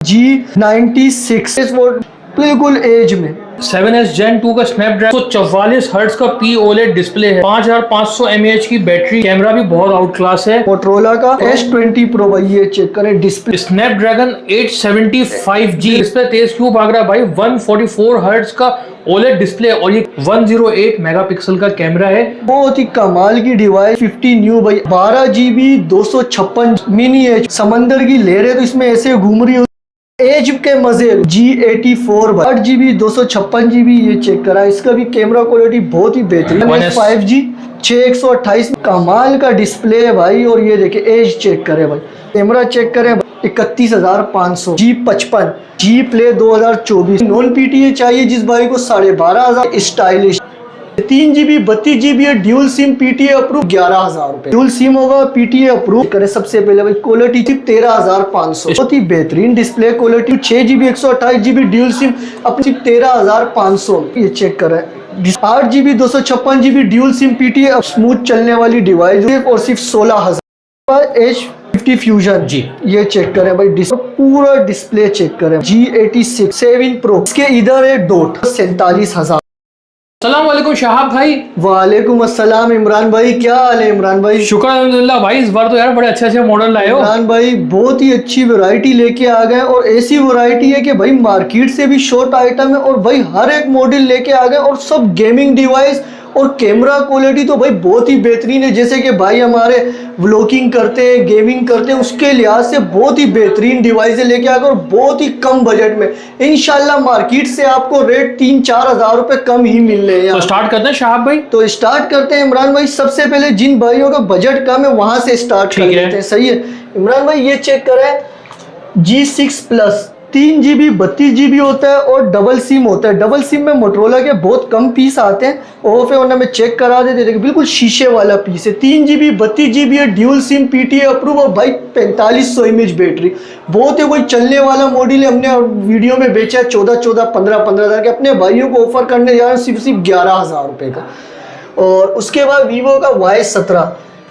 G96 वो बिल्कुल as में 7S Gen 2 का स्नैपड्रैगन 144 हर्ट्ज का P OLED डिस्प्ले है, 5500 mAh की बैटरी, कैमरा भी बहुत आउट क्लास है। मोटरोला का S20 Pro भाई ये चेक करें डिस्प्ले। स्नैपड्रैगन 875G डिस्प्ले तेज क्यों भाग रहा है भाई, 144 हर्ट्ज का OLED डिस्प्ले और ये 108 मेगापिक्सल का कैमरा है। बहुत ही कमाल की डिवाइस 50 न्यू भाई, 12GB 256 मिनी एज, समंदर की लहरें तो इसमें ऐसे घूम रही हो, एज के मजे। G84 8GB 256GB ये चेक करा, इसका भी कैमरा क्वालिटी बहुत ही बेहतरीन। 5G 6128 कमाल का डिस्प्ले है भाई। और ये देखिए एज चेक करें भाई, कैमरा चेक करें 31,500। G55 G Play 2024 non PTA चाहिए जिस भाई को 12,500 stylish. 3GB 32GB dual SIM PTA approve 11,000 रुपए। ड्यूल सिम होगा PTA अप्रूव करे। सबसे पहले भाई क्वालिटी थी 13,500, बहुत ही बेहतरीन display quality. 6GB 128GB dual SIM अपनी 13,500 ये चेक करें। 8GB 256GB dual SIM PTA smooth चलने वाली डिवाइस और सिर्फ 16,000। H50 फ्यूजन जी ये चेक करें भाई, पूरा डिस्प्ले चेक करें। G86 7 Pro इसके इधर है डॉट 47,000। अस्सलाम वालेकुम शहाब भाई। वालेकुम अस्सलाम इमरान भाई, क्या हाल है इमरान भाई? शुक्र अल्हम्दुलिल्लाह भाई, इस बार तो यार बड़े अच्छे मॉडल लाए हो। इमरान भाई बहुत ही अच्छी वैरायटी लेके आ गए और ऐसी वैरायटी है कि भाई मार्केट से भी शॉर्ट आइटम है और भाई हर एक मॉडल लेके आ गए और सब गेमिंग डिवाइस और कैमरा क्वालिटी तो भाई बहुत ही बेहतरीन है। जैसे कि भाई हमारे व्लॉगिंग करते हैं, गेमिंग करते हैं, उसके लिहाज से बहुत ही बेहतरीन डिवाइस लेके आ गए और बहुत ही कम बजट में। इंशाल्लाह मार्केट से आपको रेट 3-4 हज़ार रुपए कम ही मिल रहे हैं। तो स्टार्ट करते हैं शहाब भाई। तो स्टार्ट करते हैं इमरान भाई। सबसे पहले जिन भाइयों का बजट कम है वहां से स्टार्ट कर लेते हैं। सही है इमरान भाई, ये चेक करें G6 Plus 3GB 32GB होता है और डबल सिम होता है। डबल सिम में मोटरोला के बहुत कम पीस आते हैं, ऑफ है, वरना मैं चेक करा देते। देखिए बिल्कुल शीशे वाला पीस है। 3GB 32GB है, ड्यूल सिम PTA अप्रूव और भाई 4500 mAh बैटरी, बहुत है कोई चलने वाला मॉडल है। हमने वीडियो में बेचा है 14-14 15-15 हज़ार के, अपने भाइयों को ऑफर करने जा रहे हैं सिर्फ 11,000 रुपये का। और उसके बाद वीवो का Y17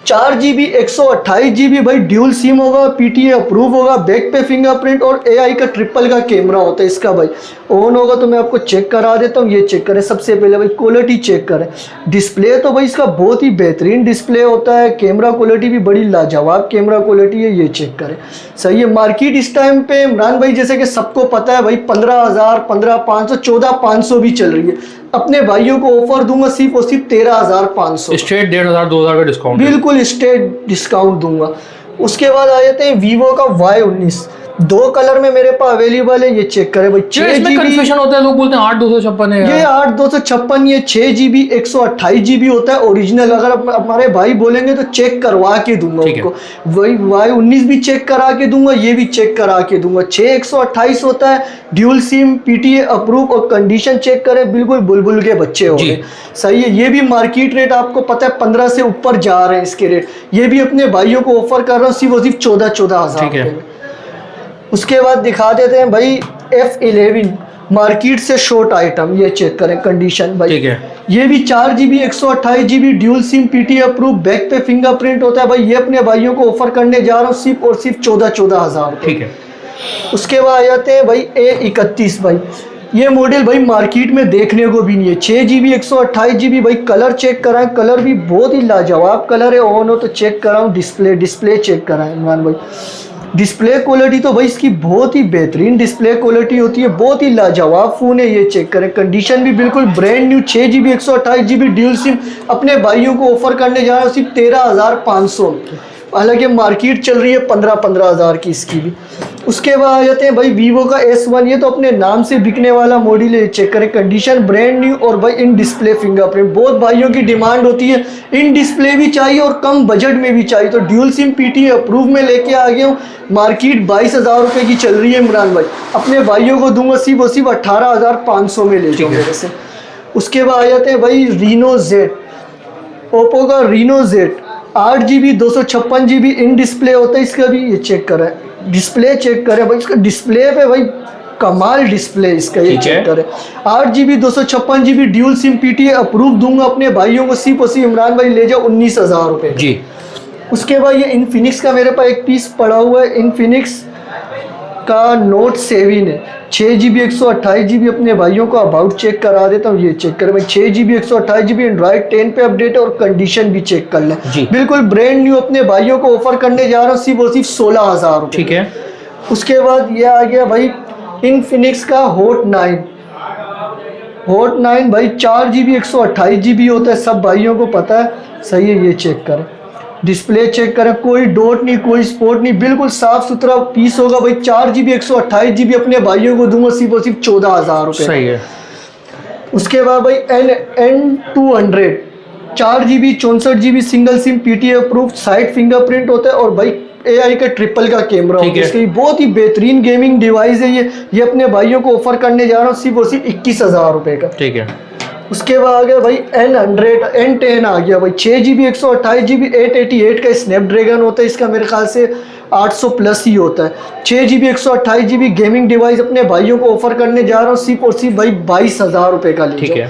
4GB 128GB भाई ड्यूल सिम होगा, PTA अप्रूव होगा, बैक पे फिंगरप्रिंट और AI का ट्रिपल का कैमरा होता है इसका भाई। ऑन होगा तो मैं आपको चेक करा देता हूँ। ये चेक करें सबसे पहले भाई, क्वालिटी चेक करें। डिस्प्ले तो भाई इसका बहुत ही बेहतरीन डिस्प्ले होता है, कैमरा क्वालिटी भी बड़ी लाजवाब कैमरा क्वालिटी है। ये चेक करें सही है। मार्केट इस टाइम पे इमरान भाई जैसे कि सबको पता है भाई 15,000 15,500 14,500 भी चल रही है। अपने भाइयों को ऑफर दूंगा सिर्फ और सिर्फ 13,500, स्ट्रेट 1,500-2,000 का डिस्काउंट, बिल्कुल स्टेट डिस्काउंट दूंगा। उसके बाद आ जाते हैं वीवो का Y19, 2 कलर में मेरे पास अवेलेबल है। ये चेक करें भाई। 6GB कंफ्यूजन होता है, लोग बोलते हैं 8,256 है। ये 8,256 ये 6GB 128GB होता है ओरिजिनल। अगर हमारे भाई बोलेंगे तो चेक करवा के दूंगा उनको। वही Y19 भी चेक करा के दूंगा, ये भी चेक करा के दूंगा। 6/128 होता है, ड्यूल सिम PTA अप्रूव और कंडीशन चेक करें बिल्कुल बुलबुल के बच्चे हो गए। सही है। ये भी मार्केट रेट आपको पता है 15 से ऊपर जा रहे हैं इसके रेट। ये भी अपने भाइयों को ऑफर कर रहा हूँ सिर्फ 14-14 हज़ार। उसके बाद दिखा देते हैं भाई F11 मार्केट से शॉर्ट आइटम। ये चेक करें कंडीशन भाई, ठीक है। ये भी 4GB 128GB dual SIM PTA approve, back पे फिंगरप्रिंट होता है भाई। ये अपने भाइयों को ऑफर करने जा रहा हूँ सिर्फ और सिर्फ 14-14 हज़ार, ठीक है। उसके बाद आ जाते हैं भाई A31 भाई। ये मॉडल भाई मार्केट में देखने को भी नहीं है। 6GB 128GB भाई। कलर चेक कराएं, कलर भी बहुत ही लाजवाब कलर है। ऑन हो तो चेक कराऊं। डिस्प्ले चेक कराएं इमरान भाई। डिस्प्ले क्वालिटी तो भाई इसकी बहुत ही बेहतरीन डिस्प्ले क्वालिटी होती है, बहुत ही लाजवाब फ़ोन है। ये चेक करें कंडीशन भी बिल्कुल brand new. 6GB 128GB dual SIM अपने भाइयों को ऑफर करने जा रहा हूँ सिर्फ 13,500, हालांकि मार्केट चल रही है 15-15 हज़ार की इसकी भी। उसके बाद आ जाते हैं भाई वीवो का S1, ये तो अपने नाम से बिकने वाला मॉडल है। चेक करें कंडीशन ब्रांड न्यू और भाई इन डिस्प्ले फिंगरप्रिंट। बहुत भाइयों की डिमांड होती है इन डिस्प्ले भी चाहिए और कम बजट में भी चाहिए, तो ड्यूल सिम PTA अप्रूव में लेके आ गया हूँ। मार्केट 22,000 रुपये की चल रही है इमरान भाई। अपने भाइयों को दूंगा सिर्फ 18,500 में ले जाओ मेरे से। उसके बाद आ जाते हैं भाई Reno Z, ओप्पो का Reno Z 8GB 256GB in display होता है इसका भी। ये चेक करें डिस्प्ले चेक करें भाई, इसका डिस्प्ले पे भाई कमाल डिस्प्ले इसका। ये चेक करें 8GB 256GB dual SIM PTA approve दूंगा अपने भाइयों को सिर्फ और सिर्फ इमरान भाई ले जाओ 19,000 रुपये जी। उसके बाद ये इनफिनिक्स का मेरे पास एक पीस पड़ा हुआ है। इनफिनिक्स का नोट 7 है, 6GB 128GB। अपने भाइयों को अबाउट चेक करा देता हूँ, ये चेक करें भाई, 6GB 128GB, एंड्रॉइड 10 पे अपडेट है और कंडीशन भी चेक कर लें, बिल्कुल ब्रांड न्यू। अपने भाइयों को ऑफर करने जा रहा हूँ सिर्फ और सिर्फ 16,000 रुपये। ठीक है। उसके बाद ये आ गया भाई इनफिनिक्स का हॉट 9 भाई, 4GB 128GB होता है, सब भाइयों को पता है, सही है। ये चेक करें, डिस्प्ले चेक करें, कोई डॉट नहीं, कोई स्पॉट नहीं, बिल्कुल साफ सुथरा पीस होगा भाई। 4GB 128GB अपने भाइयों को दूंगा सिर्फ और सिर्फ 14,000 रुपये। सही है। उसके बाद भाई N200 4GB 64GB single SIM PTA approve, side fingerprint होता है और भाई AI का ट्रिपल का कैमरा होता है, इसकी बहुत ही बेहतरीन गेमिंग डिवाइस है ये अपने भाइयों को ऑफर करने जा रहा हूँ सिर्फ और सिर्फ 21,000 रुपये का। ठीक है। उसके बाद आ गया भाई N10 आ गया भाई, 6GB 128GB 888 का स्नैपड्रैगन होता है, इसका मेरे ख्याल से 800 प्लस ही होता है। 6GB 128GB गेमिंग डिवाइस अपने भाइयों को ऑफर करने जा रहा हूँ सिर्फ और सिर्फ भाई 22,000 रुपये का। ठीक है।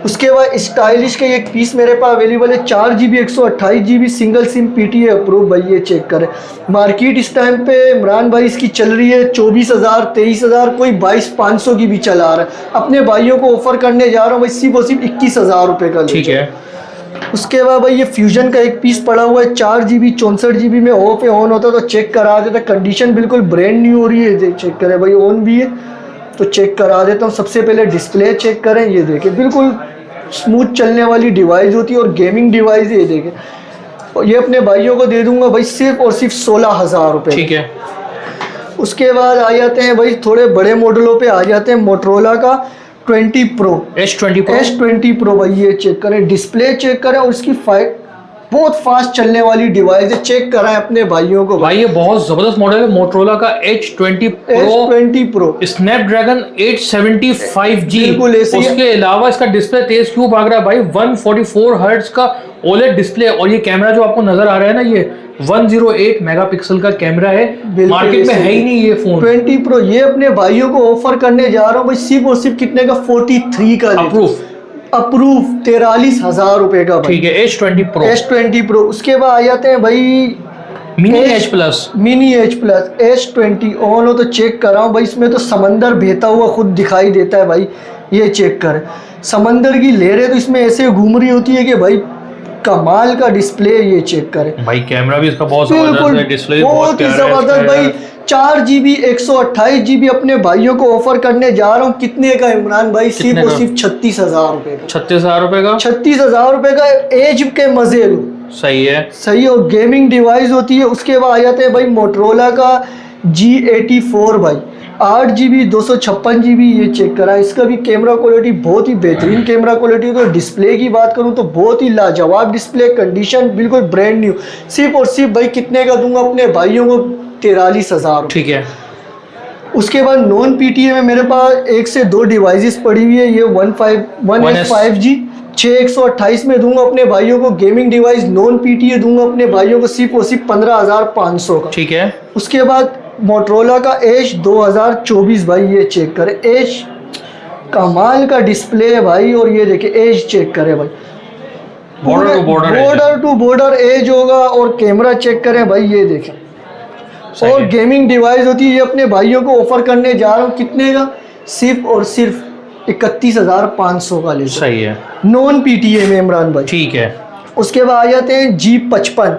उसके बाद स्टाइलिश का एक पीस मेरे पास अवेलेबल है, 4GB 128GB single SIM PTA approve भाई, ये चेक करें। मार्केट इस टाइम पे इमरान भाई इसकी चल रही है 24,000 23,000, कोई 22,500 की भी चला रहा है। अपने भाइयों को ऑफर करने जा रहा हूँ भाई सिर्फ और सिर्फ 21,000 रुपये का। ठीक है। उसके बाद भाई ये फ्यूजन का एक पीस पड़ा हुआ है, 4GB 64GB में ऑफ है, ऑन होता है तो चेक करा देता, कंडीशन बिल्कुल ब्रांड न्यू हो रही है, चेक करें भाई, ऑन भी है तो चेक करा देता हूँ। सबसे पहले डिस्प्ले चेक करें, ये देखें बिल्कुल स्मूथ चलने वाली डिवाइस होती है और गेमिंग डिवाइस है, ये देखें। और ये अपने भाइयों को दे दूंगा भाई सिर्फ और सिर्फ 16,000 रुपये। ठीक है। उसके बाद आ जाते हैं भाई थोड़े बड़े मॉडलों पे आ जाते हैं, मोटरोला का 20 Pro S20 Pro भाई, ये चेक करें, डिस्प्ले चेक करें और इसकी बहुत फास्ट चलने वाली डिवाइस है, चेक कराएं अपने भाइयों को। भाई ये बहुत जबरदस्त मॉडल है मोटरोला का S20 Pro स्नैपड्रैगन 875G। उसके अलावा इसका डिस्प्ले तेज क्यों भाग रहा है भाई, 144 हर्ट्ज का OLED डिस्प्ले, और ये कैमरा जो आपको नजर आ रहा है ना, ये 108 मेगापिक्सल का कैमरा है, मार्केट में है ही नहीं ये फोन। 20 Pro ये अपने भाइयों को ऑफर करने जा रहा हूँ भाई सिर्फ और सिर्फ कितने का, 43 का अप्रूव 43,000 रुपए का। ठीक है। S20 Pro। उसके बाद आ जाते हैं भाई mini H plus S20 on हो तो चेक कराऊं भाई, इसमें तो समंदर बहता हुआ खुद दिखाई देता है भाई, ये चेक करें, समंदर की लहरें तो इसमें ऐसे घूम रही होती है कि भाई कमाल का डिस्प्ले, ये चेक करें भाई। कैमरा भी इसका बहुत जबरदस्त है, डिस्प्ले बहुत ही जबरदस्त भाई। 4GB 128GB अपने भाइयों को ऑफर करने जा रहा हूँ, कितने का इमरान भाई, सिर्फ और सिर्फ 36,000 रुपए का। 36,000 रुपए का, 36,000 रुपए का, एज के मजे लो। सही है, सही है, और गेमिंग डिवाइस होती है। उसके बाद आ जाते हैं भाई मोटरोला का G84 भाई, 8GB 256GB, ये चेक करा, इसका भी कैमरा क्वालिटी बहुत ही बेहतरीन कैमरा क्वालिटी। तो डिस्प्ले की बात करूं तो बहुत ही लाजवाब डिस्प्ले, कंडीशन बिल्कुल ब्रांड न्यू, सिर्फ और सिर्फ भाई कितने का दूंगा अपने भाइयों को, 43,000। ठीक है। उसके बाद नॉन PTA में मेरे पास 1 से 2 डिवाइसेस पड़ी हुई है, ये 1S5G 6/128 में दूंगा अपने भाइयों को, गेमिंग डिवाइस नॉन PTA दूंगा अपने भाइयों को सिर्फ और सिर्फ 15,500 का। ठीक है। उसके बाद मोटरोला का Edge 2024 भाई, ये चेक करें, Edge कमाल का डिस्प्ले है भाई, और ये देखिए Edge चेक करें भाई, बॉर्डर टू बॉर्डर एज होगा, और कैमरा चेक करें भाई, ये देखें, और गेमिंग डिवाइस होती है। ये अपने भाइयों को ऑफर करने जा रहा हूँ कितने का, सिर्फ और सिर्फ 31,500 का ले। सही है, नॉन PTA में इमरान भाई। ठीक है। उसके बाद आ जाते हैं G55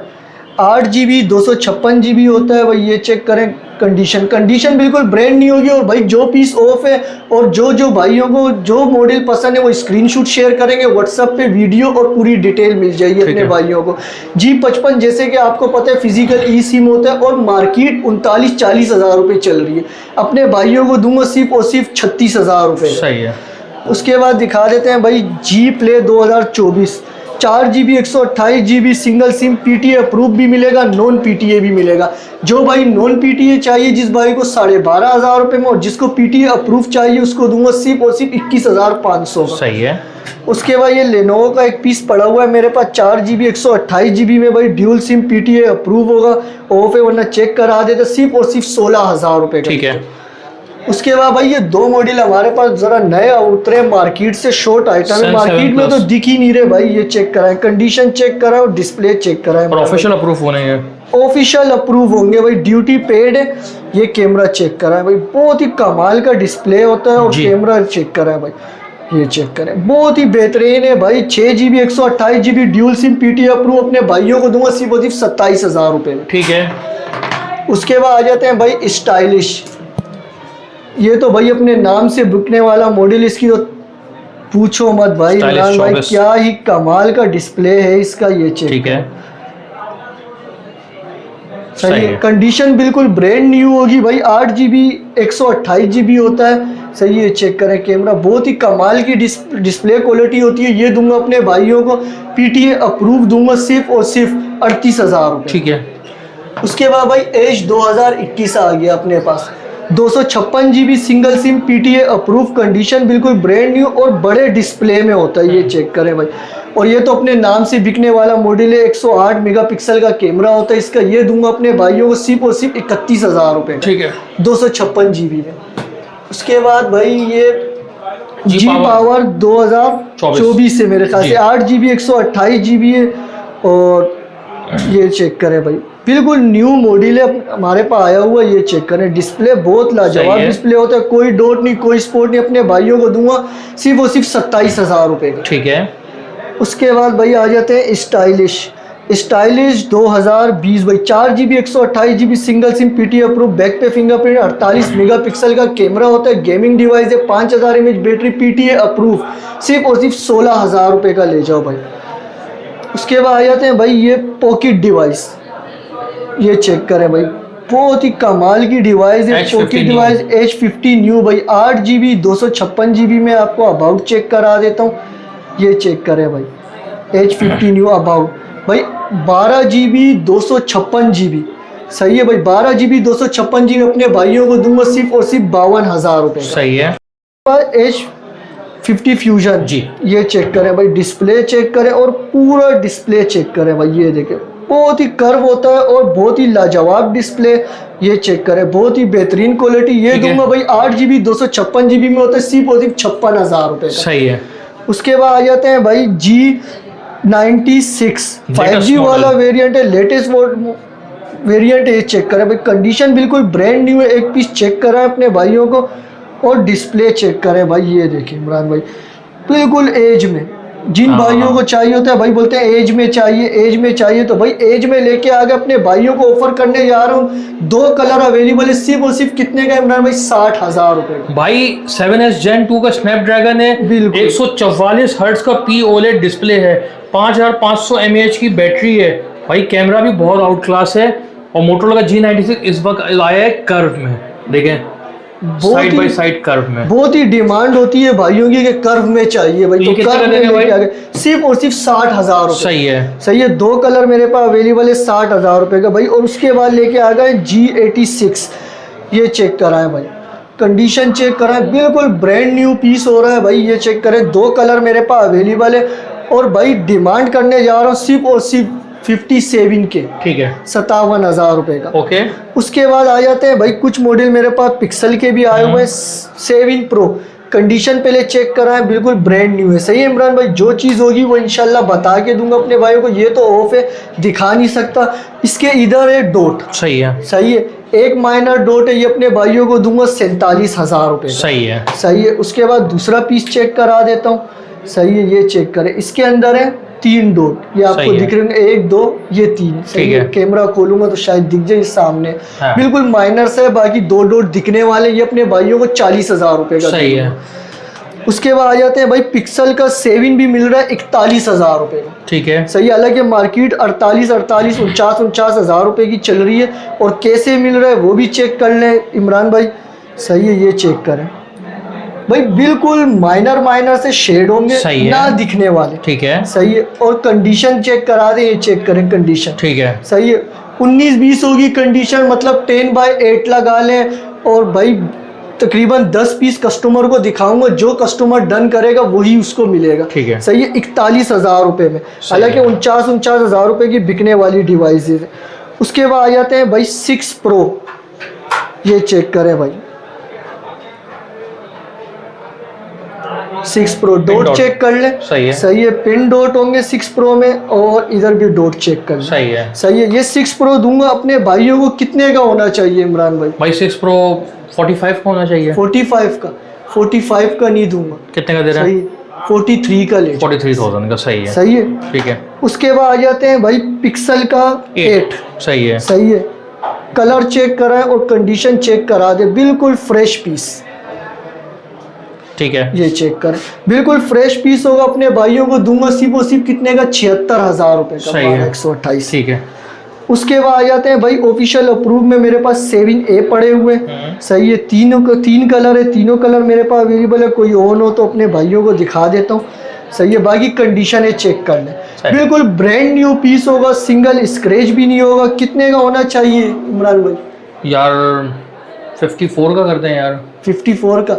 8GB 256GB होता है भाई, ये चेक करें, कंडीशन बिल्कुल ब्रांड नहीं होगी। और भाई जो पीस ऑफ है और जो भाइयों को जो मॉडल पसंद है वो स्क्रीनशॉट शेयर करेंगे व्हाट्सएप पे, वीडियो और पूरी डिटेल मिल जाएगी अपने भाइयों को। G55 जैसे कि आपको पता है फिजिकल eSIM होता है, और मार्केट 39-40 हज़ार रुपये चल रही है, अपने भाइयों को दूंगा सिर्फ और सिर्फ 36,000 रुपये। सही है। उसके बाद दिखा देते हैं भाई G Play 2024 4GB 128GB single SIM, PTA approve भी मिलेगा, नॉन PTA भी मिलेगा। जो भाई नॉन PTA चाहिए, जिस भाई को 12,500 रुपये में, और जिसको PTA अप्रूव चाहिए उसको दूंगा सिर्फ और सिर्फ 21,500। सही है। उसके बाद ये लेनोवो का एक पीस पड़ा हुआ है मेरे पास, 4GB 128GB में भाई, ड्यूल सिम, PTA अप्रूव होगा, ऑफ है वरना चेक करा देते, सिर्फ और सिर्फ 16,000 रुपये का। ठीक है। उसके बाद भाई ये 2 मॉडल हमारे पास जरा नए उतरे, मार्केट से शॉर्ट आइटम है, मार्केट में तो दिख ही नहीं रहे भाई, ये चेक कराएं, कंडीशन चेक कराएं और डिस्प्ले चेक कराएं, ऑफिशियल अप्रूव होने हैं, ऑफिशियल अप्रूव होंगे भाई, ड्यूटी पेड है, ये कैमरा चेक कराएं भाई, बहुत ही कमाल का डिस्प्ले होता है और कैमरा चेक कराएं भाई, ये चेक करें, बहुत ही बेहतरीन है भाई। 6GB 128GB dual SIM PTA approve, अपने भाइयों को दूंगा सिर्फ और सिर्फ 27,000 रुपये में। ठीक है। उसके बाद आ जाते हैं भाई स्टाइलिश, ये तो भाई अपने नाम से बिकने वाला मॉडल, इसकी तो पूछो मत भाई इमरान भाई, क्या ही कमाल का डिस्प्ले है इसका, ये चेक। ठीक है, सही है, कंडीशन बिल्कुल ब्रांड न्यू होगी भाई। 8GB 128GB होता है, सही है, चेक करें। कैमरा बहुत ही कमाल की डिस्प्ले क्वालिटी होती है। ये दूंगा अपने भाइयों को PTA अप्रूव दूंगा सिर्फ और सिर्फ 38,000 रुपये। ठीक है। उसके बाद भाई एज 2021 आ गया अपने पास, 256GB single SIM PTA approve, condition बिल्कुल ब्रांड न्यू और बड़े डिस्प्ले में होता है, ये चेक करें भाई। और ये तो अपने नाम से बिकने वाला मॉडल है, 108 मेगापिक्सल का कैमरा होता है इसका। ये दूंगा अपने भाइयों को सिर्फ और सिर्फ 31,000 रुपये। ठीक है, 256GB में। उसके बाद भाई ये जी पावर 2024 से मेरे ख्याल से 8GB 128GB है, और ये चेक करें भाई, बिल्कुल न्यू मॉडल है हमारे पास आया हुआ, ये चेक करें। डिस्प्ले बहुत लाजवाब डिस्प्ले होता है, कोई डॉट नहीं, कोई स्पॉट नहीं। अपने भाइयों को दूंगा सिर्फ और सिर्फ 27,000 रुपये का। ठीक है। उसके बाद भाई आ जाते हैं स्टाइलिश 2020 भाई, 4GB 128GB single SIM PTA approve, back पे फिंगरप्रिंट, 48 मेगापिक्सल का कैमरा होता है, गेमिंग डिवाइस है, 5000 mAh बैटरी, PTA अप्रूव, सिर्फ और सिर्फ 16,000 रुपये का ले जाओ भाई। उसके बाद आ जाते हैं भाई ये पॉकेट डिवाइस, ये चेक करें भाई, बहुत ही कमाल की डिवाइस है पॉकेट डिवाइस। H50 न्यू भाई, 8GB 256GB में आपको अबाउट चेक करा देता हूँ, ये चेक करें भाई। H50 न्यू अबाउट भाई, 12GB 256GB, सही है भाई। 12GB 256GB अपने भाइयों को दूंगा सिर्फ और सिर्फ 52,000 रुपये। सही है। H50 फ्यूजन जी, ये चेक करें भाई, डिस्प्ले चेक करें और पूरा डिस्प्ले चेक करें भाई, ये देखें, बहुत ही कर्व होता है और बहुत ही लाजवाब डिस्प्ले, ये चेक करें, बहुत ही बेहतरीन क्वालिटी। ये दूंगा भाई 8GB 256GB में होता है, सिर्फ और सिर्फ 56,000 रुपये। सही है। उसके बाद आ जाते हैं भाई G96 5G वाला वेरिएंट है, लेटेस्ट वेरिएंट है, ये चेक करें भाई, कंडीशन बिल्कुल ब्रांड न्यू है। एक पीस चेक कराएं अपने भाइयों को और डिस्प्ले चेक करें भाई, ये देखिए इमरान भाई, बिल्कुल एज में, जिन भाइयों को चाहिए होता है भाई, बोलते हैं एज में चाहिए तो भाई एज में लेके आ गए। अपने भाइयों को ऑफर करने जा रहा हूँ, 2 कलर अवेलेबल है, सिर्फ और सिर्फ कितने का इमरान भाई? 60,000 रुपये भाई। 7S Gen 2 का स्नैपड्रैगन है, 144 हर्ट्ज का POLED डिस्प्ले है, 5500 mAh की बैटरी है भाई, कैमरा भी बहुत आउट क्लास है। और मोटोरोला का G96 इस वक्त आया है कर्व में, देखें साइड बाय साइड कर्व में। बहुत ही डिमांड होती है भाइयों की कि कर्व में चाहिए भाई, तो कर्व में लेके आ गए, सिर्फ और सिर्फ 60,000 रुपये। सही है, सही है। 2 कलर मेरे पास अवेलेबल है 60,000 रुपये का भाई। और उसके बाद लेके आ गए G86, ये चेक कराएं भाई, कंडीशन चेक कराएं, बिल्कुल ब्रांड न्यू पीस हो रहा है भाई, ये चेक करें। 2 कलर मेरे पास अवेलेबल है और भाई डिमांड करने जा रहा हूँ सिर्फ और सिर्फ 57 के, ठीक है, 57,000 रुपये का। ओके। उसके बाद आ जाते हैं भाई कुछ मॉडल मेरे पास पिक्सल के भी आए हुए हैं, 7 Pro, कंडीशन पहले चेक कराएं, बिल्कुल ब्रांड न्यू है। सही है इमरान भाई, जो चीज़ होगी वो इंशाल्लाह बता के दूंगा अपने भाइयों को। ये तो ऑफ है, दिखा नहीं सकता। इसके इधर है डॉट, सही है, सही है, एक माइनर डॉट है, ये अपने भाइयों को दूंगा 47,000 रुपये। सही है, सही है। उसके बाद दूसरा पीस चेक करा देता हूँ, सही है, ये चेक करें, इसके अंदर है 3 डॉट, ये आपको दिख रहे हैं, 1 2 ये 3, सही है। कैमरा खोलूंगा तो शायद दिख जाए सामने। हाँ। बिल्कुल माइनर से, बाकी 2 डॉट दिखने वाले, ये अपने भाइयों को 40,000 रुपये का। सही है। उसके बाद आ जाते हैं भाई पिक्सल का 7 भी मिल रहा है 41,000 रुपये का, ठीक है, सही है। हालांकि मार्केट 48 49,000 रुपये की चल रही है, और कैसे मिल रहा है वो भी चेक कर लें इमरान भाई, सही है, ये चेक करें भाई, बिल्कुल माइनर से शेड होंगे, ना दिखने वाले, ठीक है, सही है। और कंडीशन चेक करा दे, ये चेक करें कंडीशन, ठीक है, सही है। 19-20 होगी कंडीशन, मतलब 10/8 लगा लें, और भाई तकरीबन 10 पीस कस्टमर को दिखाऊंगा, जो कस्टमर डन करेगा वही उसको मिलेगा, ठीक है, सही है, 41,000 रुपये में। हालांकि 49,000 रुपये की बिकने वाली डिवाइस है। उसके बाद आ जाते हैं भाई 6 Pro, ये चेक करें भाई, 6 प्रो डॉट चेक कर ले। सही है, पिन डॉट होंगे 6 प्रो में और इधर भी डॉट चेक कर ले। सही है। ये 6 प्रो दूंगा अपने भाइयों को, कितने का होना चाहिए इमरान भाई? 6 प्रो 45 का होना चाहिए। 45 का नहीं दूंगा। कितने का दे रहा है? 43 का ले। 43,000 का। सही है। ठीक है। उसके बाद आ जाते हैं भाई पिक्सल का 8। सही है। कलर चेक कराए और कंडीशन चेक करा दे, बिल्कुल फ्रेश पीस। ठीक है, ये चेक कर, बिल्कुल फ्रेश पीस होगा, अपने भाइयों को दूंगा सिर्फ और सिर्फ कितने का? 76,000 रुपए का। 128। ठीक है। उसके बाद आ जाते हैं भाई ऑफिशियल अप्रूव में मेरे पास 7A पड़े हुए। सही है। तीन कलर है, तीनों कलर मेरे पास अवेलेबल है, कोई ऑन हो तो अपने भाइयों को दिखा देता हूँ। सही है। बाकी कंडीशन है, चेक कर ले, बिल्कुल ब्रांड न्यू पीस होगा, सिंगल स्क्रैच भी नहीं होगा। कितने का होना चाहिए इमरान भाई? यार 54 का करते हैं यार। 54 का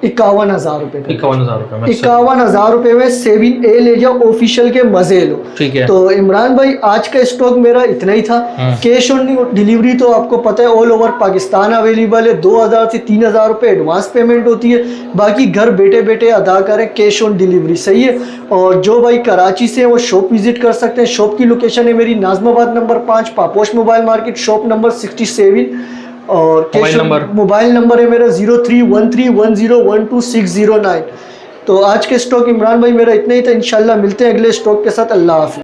51,000 रुपए। 51,000 रुपए में 7A ले जाओ, ऑफिशियल के मजे लो। ठीक है। तो इमरान भाई आज का स्टॉक मेरा इतना ही था। कैश ऑन डिलीवरी तो आपको पता है ऑल ओवर पाकिस्तान अवेलेबल है। 2,000 से 3,000 रुपए एडवांस पेमेंट होती है, बाकी घर बैठे बैठे अदा करें कैश ऑन डिलीवरी। सही है। और जो भाई कराची से वो शॉप विजिट कर सकते हैं। शॉप की लोकेशन है मेरी Najmabad number 5, Paposh mobile market, shop number 67। और मोबाइल नंबर है मेरा 031310126009। तो आज के स्टॉक इमरान भाई मेरा इतना ही था। इंशाल्लाह मिलते हैं अगले स्टॉक के साथ। अल्लाह हाफिज़।